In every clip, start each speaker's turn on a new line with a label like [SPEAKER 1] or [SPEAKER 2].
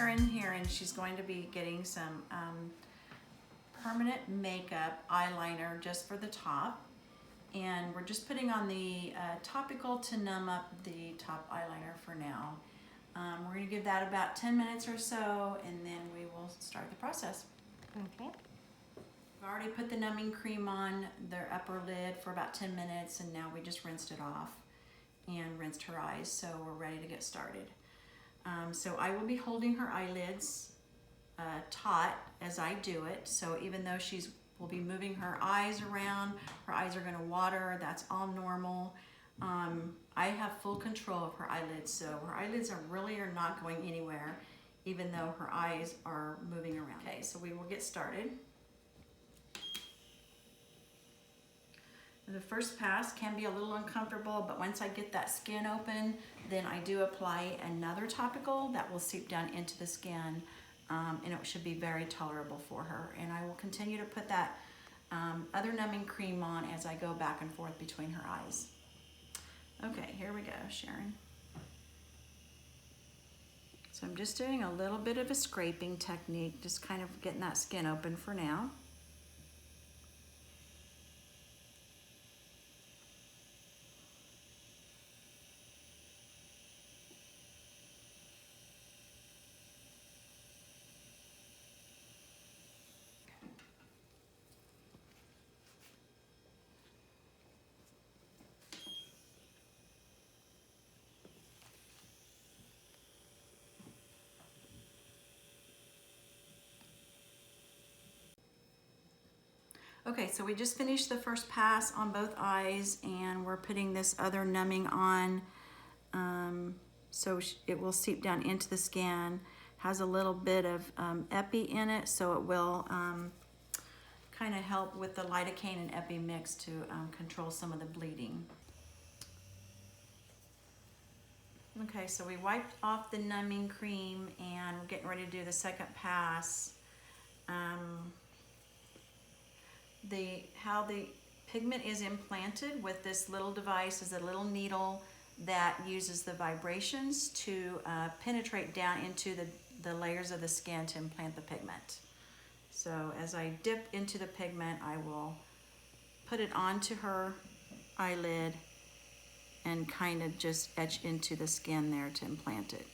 [SPEAKER 1] Sharon here, and she's going to be getting some permanent makeup eyeliner just for the top. And we're just putting on the topical to numb up the top eyeliner for now. We're going to give that about 10 minutes or so, and then we will start the process.
[SPEAKER 2] Okay.
[SPEAKER 1] We've already put the numbing cream on their upper lid for about 10 minutes, and now we just rinsed it off and rinsed her eyes, so we're ready to get started. So I will be holding her eyelids taut as I do it, so even though will be moving her eyes around, her eyes are going to water, that's all normal. I have full control of her eyelids, so her eyelids are not going anywhere, even though her eyes are moving around. Okay, so we will get started. The first pass can be a little uncomfortable, but once I get that skin open, then I do apply another topical that will seep down into the skin, and it should be very tolerable for her. And I will continue to put that other numbing cream on as I go back and forth between her eyes. Okay, here we go, Sharon. So I'm just doing a little bit of a scraping technique, just kind of getting that skin open for now. Okay, so we just finished the first pass on both eyes, and we're putting this other numbing on so it will seep down into the skin. Has a little bit of epi in it, so it will kind of help with the lidocaine and epi mix to control some of the bleeding. Okay, so we wiped off the numbing cream, and we're getting ready to do the second pass. How the pigment is implanted with this little device is a little needle that uses the vibrations to penetrate down into the layers of the skin to implant the pigment. So as I dip into the pigment, I will put it onto her eyelid and kind of just etch into the skin there to implant it.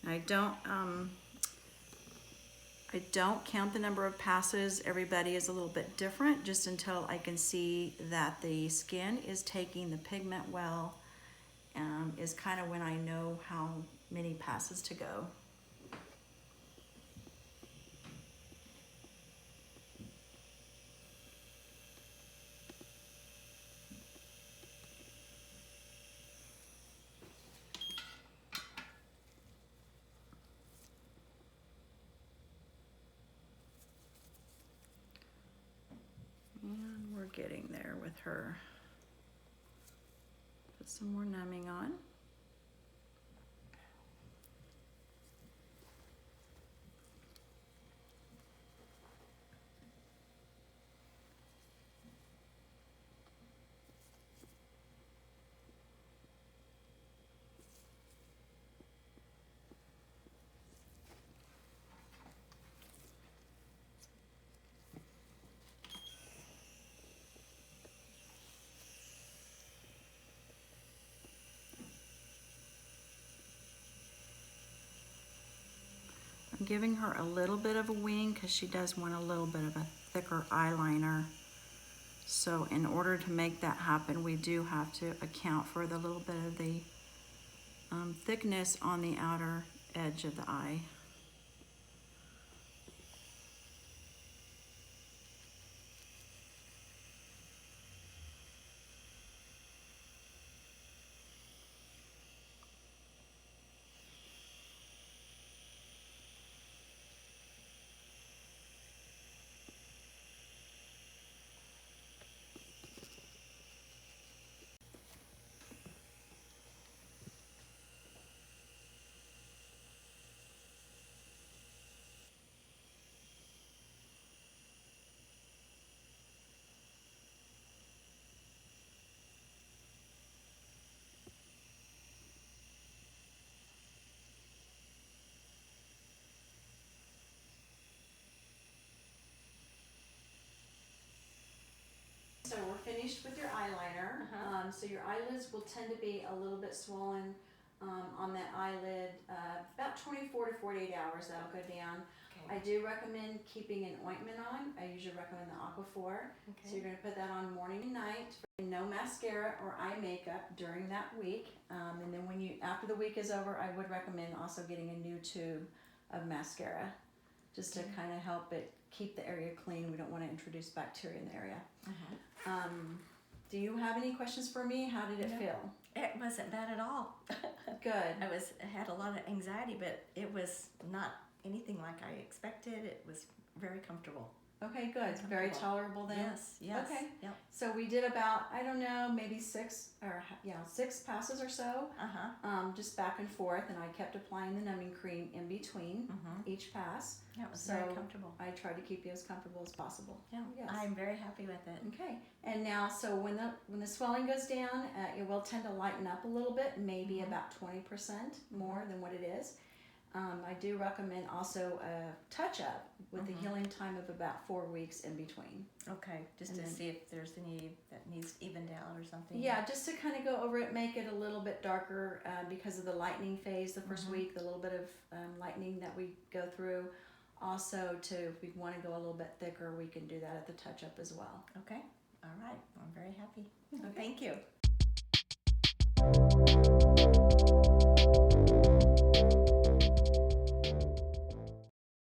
[SPEAKER 1] I don't count the number of passes. Everybody is a little bit different, just until I can see that the skin is taking the pigment well, is kind of when I know how many passes to go. And we're getting there with her. Put some more numbing on. I'm giving her a little bit of a wing because she does want a little bit of a thicker eyeliner. So in order to make that happen, we do have to account for the little bit of the thickness on the outer edge of the eye. So we're finished with your eyeliner. So your eyelids will tend to be a little bit swollen on that eyelid. About 24 to 48 hours that'll go down. I do recommend keeping an ointment on. I usually recommend the Aquaphor. So you're going to put that on morning and night. No mascara or eye makeup during that week. And then after the week is over, I would recommend also getting a new tube of mascara, just to kind of help it keep the area clean. We don't want to introduce bacteria in the area. Do you have any questions for me? How did it feel?
[SPEAKER 2] It wasn't bad at all.
[SPEAKER 1] Good.
[SPEAKER 2] I had a lot of anxiety, but it was not anything like I expected. It was very comfortable.
[SPEAKER 1] Okay, good. Very tolerable then?
[SPEAKER 2] Yes.
[SPEAKER 1] Okay.
[SPEAKER 2] Yep.
[SPEAKER 1] So we did about, I don't know, maybe six passes or so. Just back and forth, and I kept applying the numbing cream in between each pass.
[SPEAKER 2] Yeah, it was very comfortable.
[SPEAKER 1] I tried to keep you as comfortable as possible.
[SPEAKER 2] Yeah, yes. I'm very happy with it.
[SPEAKER 1] Okay, and now, so when the swelling goes down, it will tend to lighten up a little bit, maybe about 20% more than what it is. I do recommend also a touch-up with the healing time of about 4 weeks in between.
[SPEAKER 2] Okay, just to see if there's any that needs evened out or something.
[SPEAKER 1] Yeah, just to kind of go over it, make it a little bit darker because of the lightening phase the first week, the little bit of lightening that we go through. Also, if we want to go a little bit thicker, we can do that at the touch-up as well.
[SPEAKER 2] Okay, all right. I'm very happy.
[SPEAKER 1] Okay.
[SPEAKER 2] Thank you.